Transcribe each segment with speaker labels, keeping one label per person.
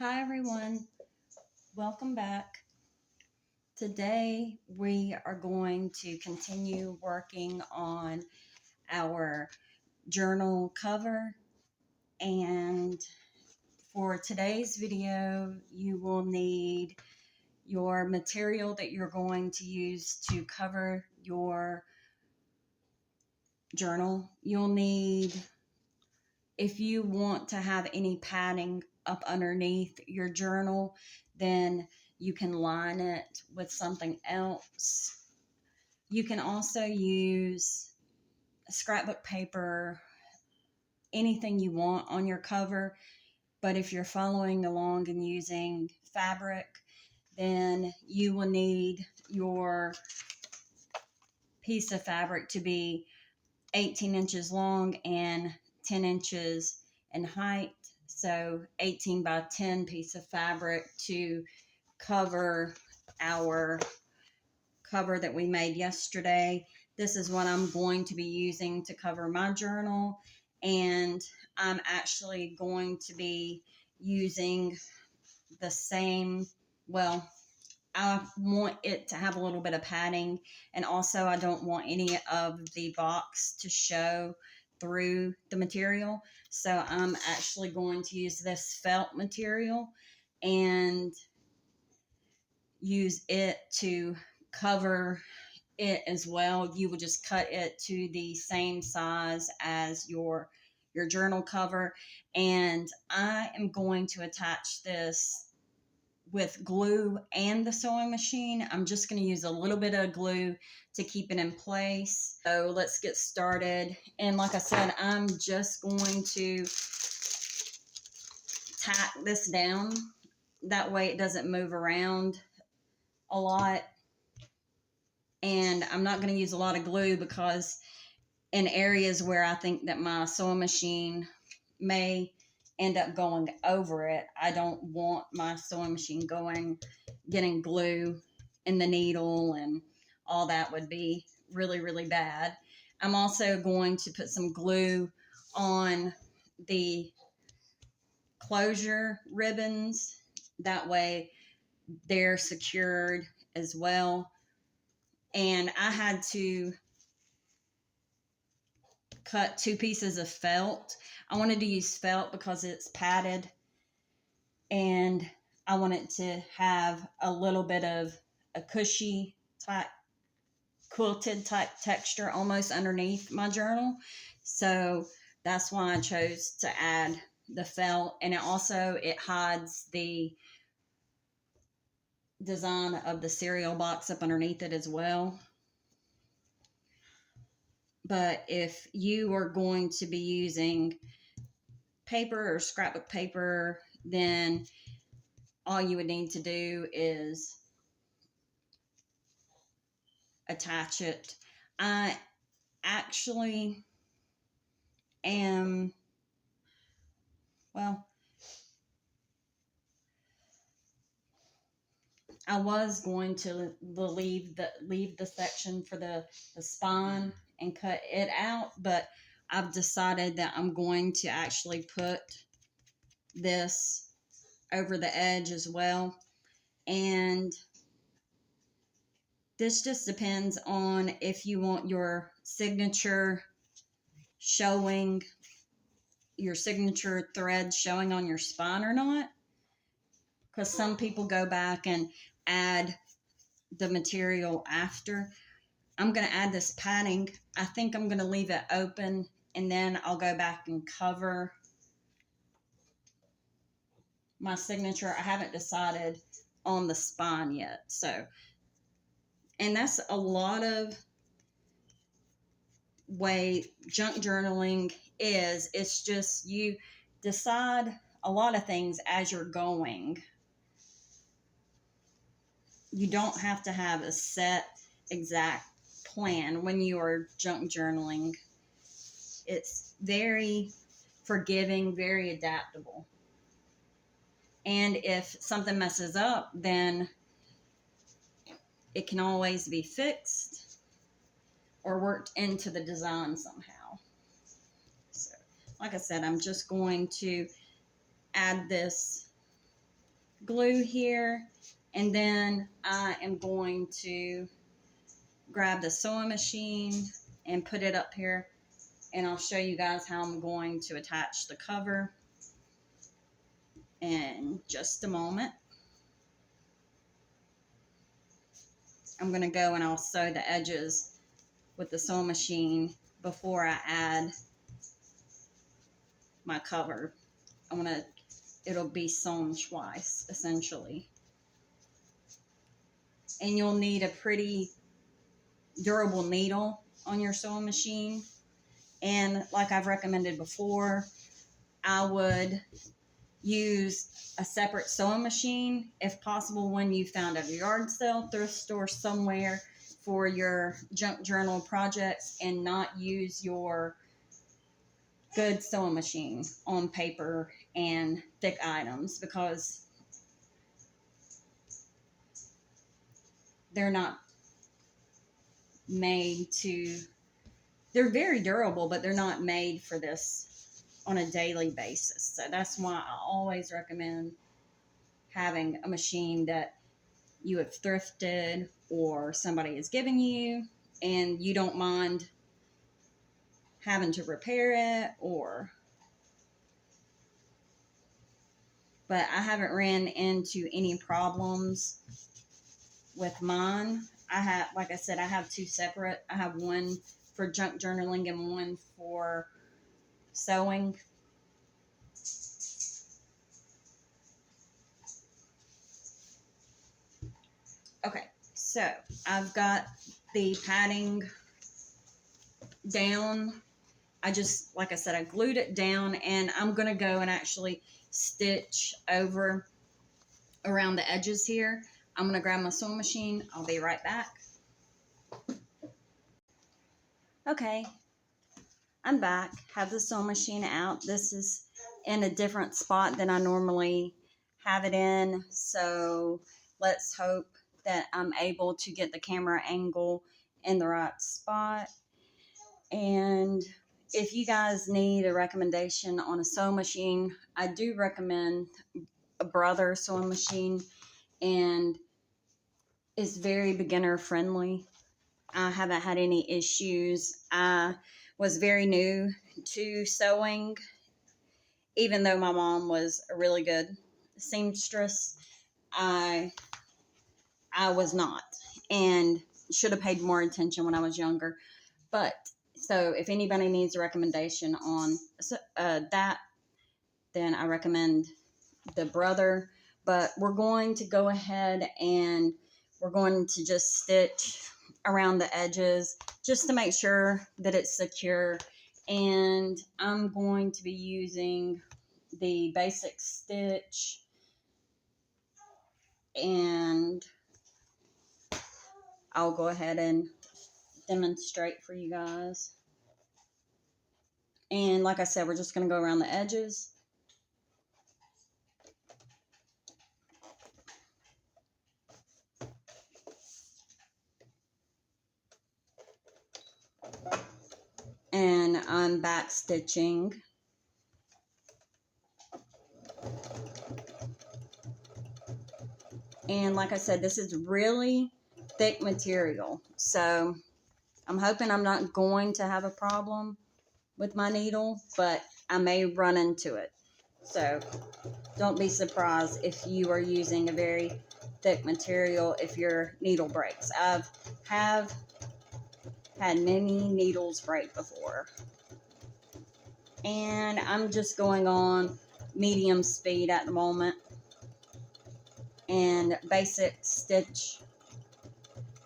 Speaker 1: Hi everyone, welcome back. Today we are going to continue working on our journal cover, and for today's video you will need your material that you're going to use to cover your journal. You'll need, if you want to have any padding up underneath your journal, then you can line it with something else. You can also use scrapbook paper, anything you want on your cover. But if you're following along and using fabric, then you will need your piece of fabric to be 18 inches long and 10 inches in height. So 18 by 10 piece of fabric to cover our cover that we made yesterday. This is what I'm going to be using to cover my journal, and I'm actually going to be using the same, well, I want it to have a little bit of padding, and also I don't want any of the box to show through the material. So I'm actually going to use this felt material and use it to cover it as well. You will just cut it to the same size as your journal cover, and I am going to attach this with glue and the sewing machine. I'm just going to use a little bit of glue to keep it in place. So let's get started. And like I said, I'm just going to tack this down. That way it doesn't move around a lot. And I'm not going to use a lot of glue because in areas where I think that my sewing machine may end up going over it, I don't want my sewing machine getting glue in the needle, and all that would be really, really bad. I'm also going to put some glue on the closure ribbons. That way they're secured as well. And I had to cut 2 pieces of felt. I wanted to use felt because it's padded, and I want it to have a little bit of a cushy type, quilted type texture almost underneath my journal. So that's why I chose to add the felt, and it hides the design of the cereal box up underneath it as well. But if you are going to be using paper or scrapbook paper, then all you would need to do is attach it. I actually am, well, I was going to leave the section for the spine and cut it out, but I've decided that I'm going to actually put this over the edge as well. And this just depends on if you want your signature thread showing on your spine or not. Because some people go back and add the material after. I'm going to add this padding. I think I'm going to leave it open, and then I'll go back and cover my signature. I haven't decided on the spine yet. So, and that's a lot of way junk journaling is. It's just you decide a lot of things as you're going. You don't have to have a set exact plan when you are junk journaling. It's very forgiving, very adaptable. And if something messes up, then it can always be fixed or worked into the design somehow. So, like I said, I'm just going to add this glue here, and then I am going to grab the sewing machine and put it up here, and I'll show you guys how I'm going to attach the cover in just a moment. I'm going to go and I'll sew the edges with the sewing machine before I add my cover. It'll be sewn twice essentially. And you'll need a pretty durable needle on your sewing machine. And like I've recommended before, I would use a separate sewing machine if possible when you found at a yard sale, thrift store, somewhere for your junk journal projects, and not use your good sewing machine on paper and thick items, because they're not made to, they're very durable, but they're not made for this on a daily basis. So that's why I always recommend having a machine that you have thrifted or somebody is giving you and you don't mind having to repair it, but I haven't ran into any problems with mine. Like I said, I have two separate. I have one for junk journaling and one for sewing. Okay, so I've got the padding down. Like I said, I glued it down, and I'm going to go and actually stitch over around the edges here. I'm going to grab my sewing machine. I'll be right back. Okay, I'm back. Have the sewing machine out. This is in a different spot than I normally have it in, so let's hope that I'm able to get the camera angle in the right spot. And if you guys need a recommendation on a sewing machine, I do recommend a Brother sewing machine, and it's very beginner friendly. I haven't had any issues. I was very new to sewing, even though my mom was a really good seamstress. I was not, and should have paid more attention when I was younger. But so if anybody needs a recommendation on that, then I recommend the Brother. But we're going to go ahead and we're going to just stitch around the edges just to make sure that it's secure. And I'm going to be using the basic stitch, and I'll go ahead and demonstrate for you guys. And like I said, we're just going to go around the edges. And I'm back stitching. And like I said, this is really thick material, so I'm hoping I'm not going to have a problem with my needle, but I may run into it. So don't be surprised if you are using a very thick material if your needle breaks. Have had many needles break before. And I'm just going on medium speed at the moment and basic stitch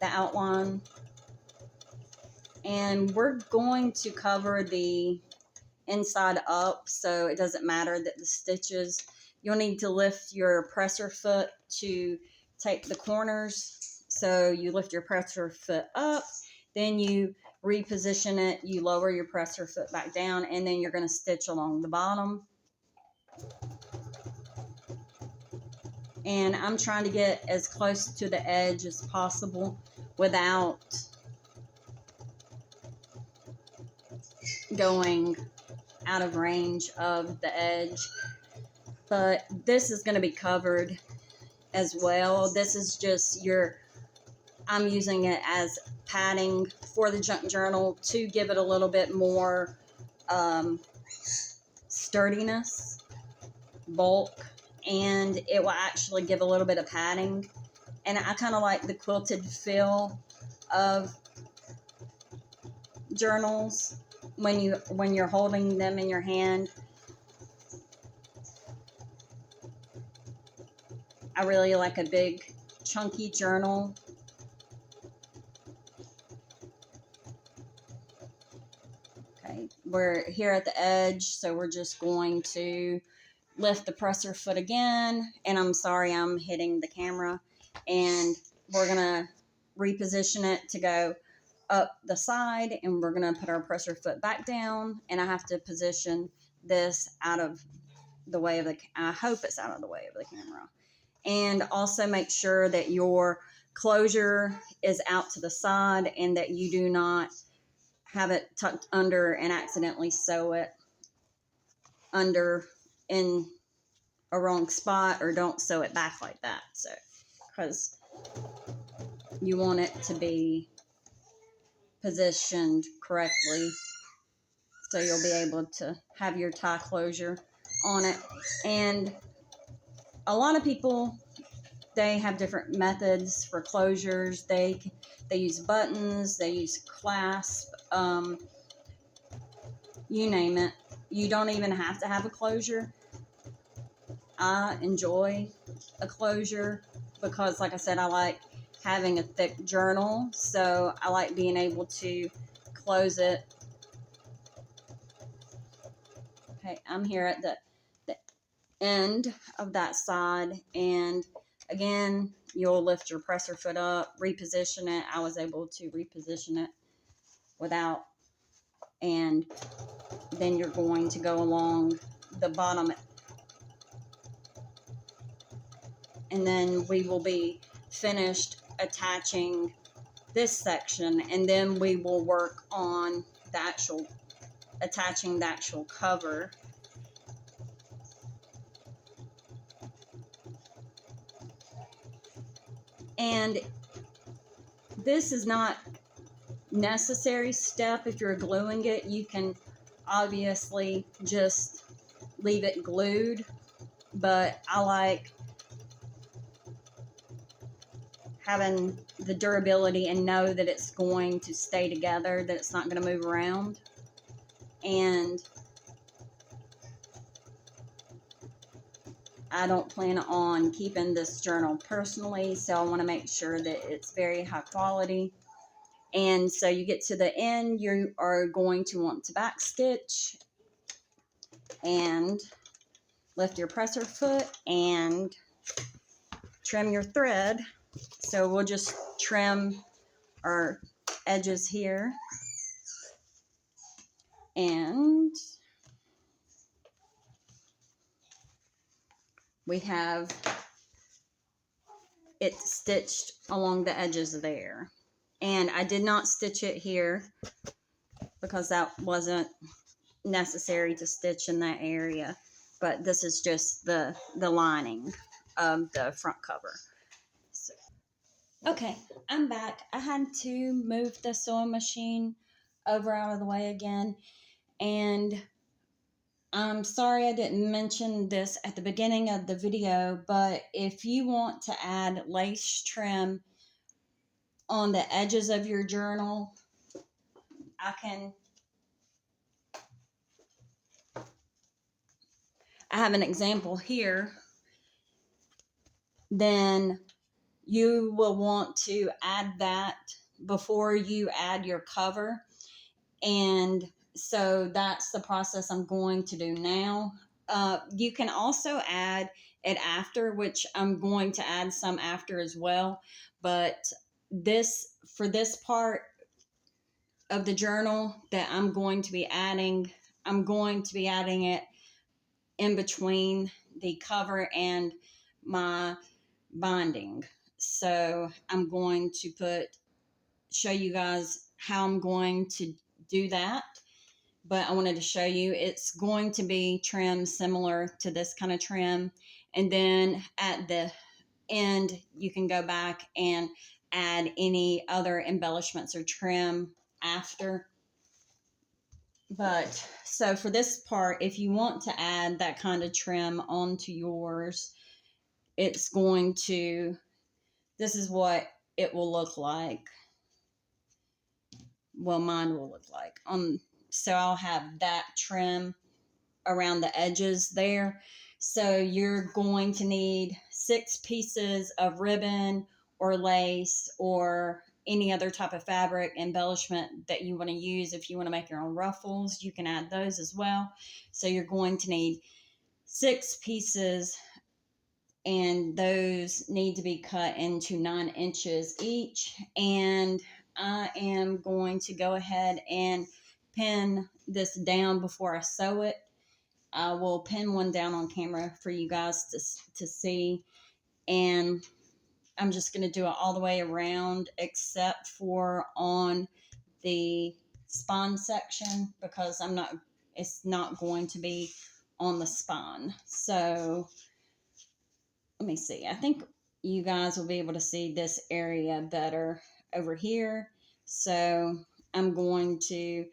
Speaker 1: the outline. And we're going to cover the inside up, so it doesn't matter that the stitches, you'll need to lift your presser foot to take the corners. So you lift your presser foot up, then you reposition it, you lower your presser foot back down, and then you're going to stitch along the bottom. And I'm trying to get as close to the edge as possible without going out of range of the edge. But this is going to be covered as well. This is just I'm using it as padding for the junk journal to give it a little bit more sturdiness, bulk, and it will actually give a little bit of padding. And I kind of like the quilted feel of journals when you're holding them in your hand. I really like a big chunky journal. Okay, we're here at the edge, so we're just going to lift the presser foot again, and I'm sorry I'm hitting the camera, and we're gonna reposition it to go up the side, and we're gonna put our presser foot back down, and I have to position this out of the way of I hope it's out of the way of the camera. And also make sure that your closure is out to the side and that you do not have it tucked under and accidentally sew it under in a wrong spot, or don't sew it back like that. So, because you want it to be positioned correctly, so you'll be able to have your tie closure on it. And a lot of people, they have different methods for closures. They use buttons, they use clasp, you name it. You don't even have to have a closure. I enjoy a closure because, like I said, I like having a thick journal, so I like being able to close it. Okay, I'm here at the end of that side, and again, you'll lift your presser foot up, reposition it. I was able to reposition it without, and then you're going to go along the bottom, and then we will be finished attaching this section, and then we will work on the actual attaching the actual cover. And this is not necessary step. If you're gluing it, you can obviously just leave it glued, but I like having the durability and know that it's going to stay together, that it's not going to move around. And I don't plan on keeping this journal personally, so I want to make sure that it's very high quality. And so you get to the end, you are going to want to back stitch and lift your presser foot and trim your thread. So we'll just trim our edges here, and we have it stitched along the edges there. And I did not stitch it here because that wasn't necessary to stitch in that area, but this is just the lining of the front cover. So, okay, I'm back. I had to move the sewing machine over out of the way again, and I'm sorry I didn't mention this at the beginning of the video, but if you want to add lace trim on the edges of your journal, I have an example here. Then you will want to add that before you add your cover. And so that's the process I'm going to do now. You can also add it after, which I'm going to add some after as well. But for this part of the journal that I'm going to be adding it in between the cover and my binding. So I'm going to show you guys how I'm going to do that. But I wanted to show you it's going to be trim similar to this kind of trim. And then at the and you can go back and add any other embellishments or trim after. But so for this part, if you want to add that kind of trim onto yours, it's going to, this is what it will look like. Well, mine will look like. So I'll have that trim around the edges there. So you're going to need 6 pieces of ribbon or lace or any other type of fabric embellishment that you want to use. If you want to make your own ruffles, you can add those as well. So you're going to need 6 pieces, and those need to be cut into 9 inches each. And I am going to go ahead and pin this down before I sew it. I will pin one down on camera for you guys to see. And I'm just going to do it all the way around except for on the spine section, because it's not going to be on the spine. So let me see. I think you guys will be able to see this area better over here. So I'm going to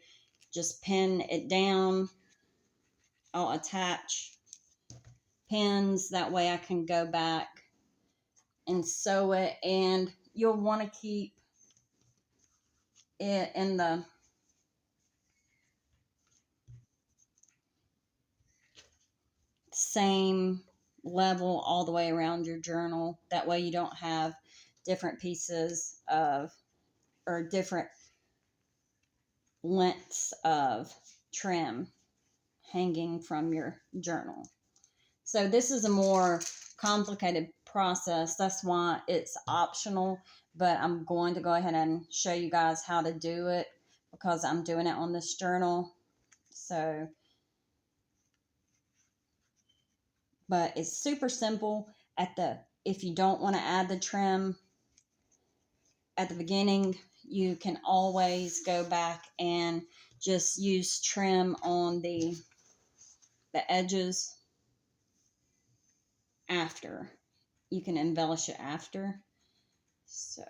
Speaker 1: just pin it down. I'll attach pins, that way I can go back and sew it. And you'll want to keep it in the same level all the way around your journal. That way you don't have different pieces of, or different lengths of trim hanging from your journal. So this is a more complicated process. That's why it's optional, but I'm going to go ahead and show you guys how to do it because I'm doing it on this journal. So, but it's super simple. If you don't want to add the trim at the beginning, you can always go back and just use trim on the edges after. You can embellish it after. So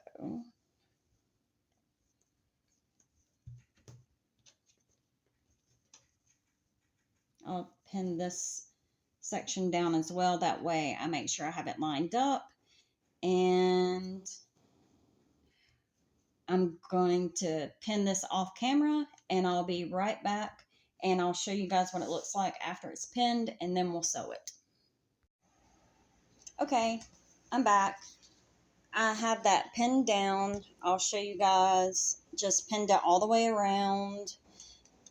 Speaker 1: I'll pin this section down as well. That way I make sure I have it lined up. And I'm going to pin this off camera, and I'll be right back, and I'll show you guys what it looks like after it's pinned, and then we'll sew it. Okay, I'm back. I have that pinned down. I'll show you guys. Just pinned it all the way around,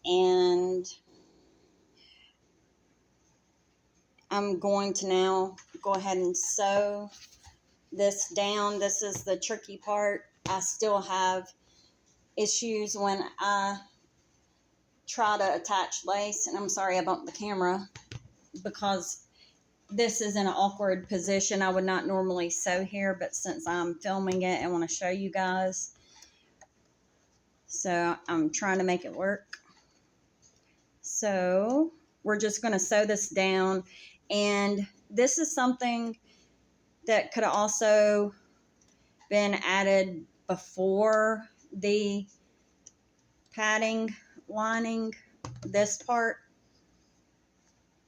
Speaker 1: and I'm going to now go ahead and sew this down. This is the tricky part. I still have issues when I try to attach lace, and I'm sorry I bumped the camera because this is in an awkward position. I would not normally sew here, but since I'm filming it and want to show you guys, so I'm trying to make it work. So we're just going to sew this down, and this is something that could have also been added before the padding lining, this part.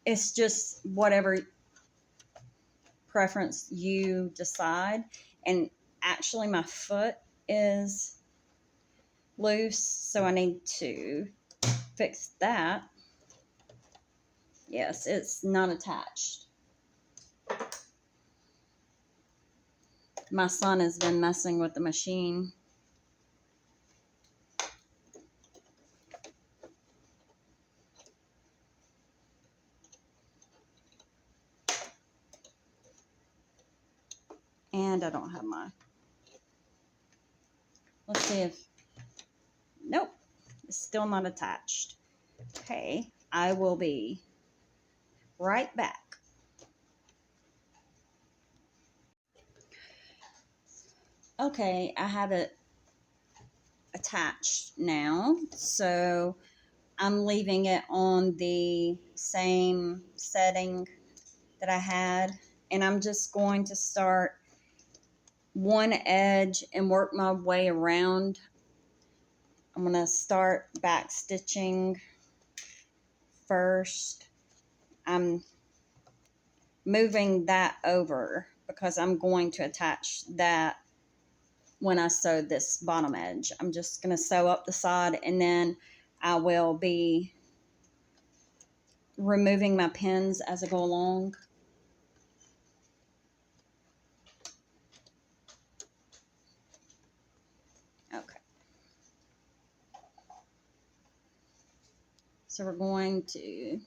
Speaker 1: It's just whatever preference you decide. And actually my foot is loose, so I need to fix that. Yes, it's not attached. My son has been messing with the machine. And I don't have my, let's see if, nope, it's still not attached. Okay, I will be right back. Okay, I have it attached now, so I'm leaving it on the same setting that I had, and I'm just going to start one edge and work my way around. I'm going to start back stitching first. I'm moving that over because I'm going to attach that when I sew this bottom edge. I'm just going to sew up the side, and then I will be removing my pins as I go along. Okay. So we're going to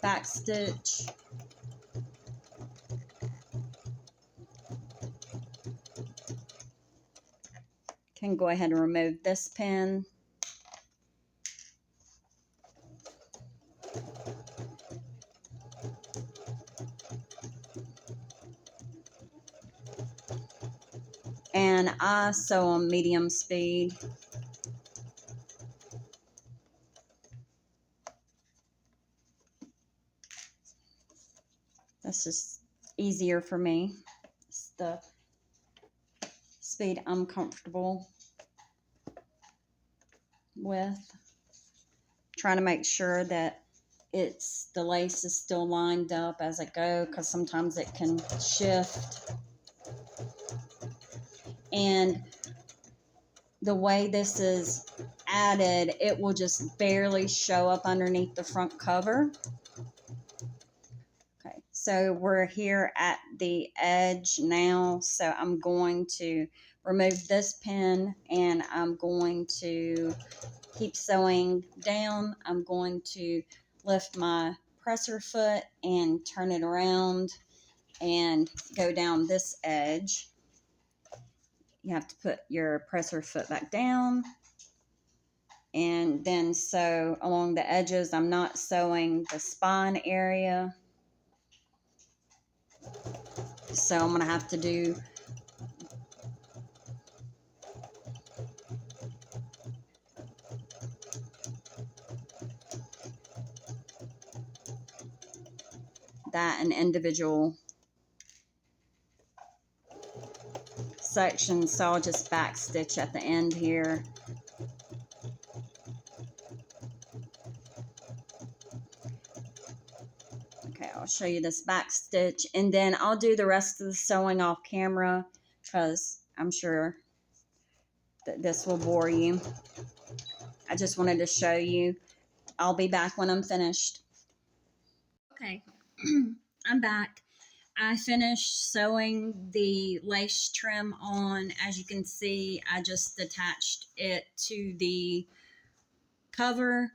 Speaker 1: back stitch. Can go ahead and remove this pin. And I sew on medium speed. That's just easier for me. It's the speed I'm comfortable with. Trying to make sure that the lace is still lined up as I go, because sometimes it can shift. And the way this is added, it will just barely show up underneath the front cover. Okay, so we're here at the edge now, so I'm going to remove this pin, and I'm going to keep sewing down. I'm going to lift my presser foot and turn it around and go down this edge. You have to put your presser foot back down and then sew along the edges. I'm not sewing the spine area, so I'm going to have to do that in individual sections. So I'll just back stitch at the end here. Okay, I'll show you this back stitch, and then I'll do the rest of the sewing off camera because I'm sure that this will bore you. I just wanted to show you. I'll be back when I'm finished. Okay, I'm back. I finished sewing the lace trim on. As you can see, I just attached it to the cover.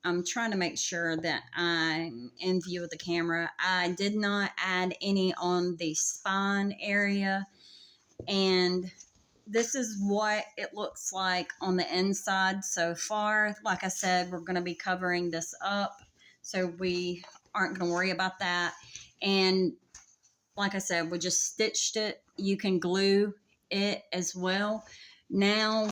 Speaker 1: I'm trying to make sure that I'm in view of the camera. I did not add any on the spine area, and this is what it looks like on the inside so far. Like I said, we're going to be covering this up, so we aren't going to worry about that. And like I said, we just stitched it. You can glue it as well. Now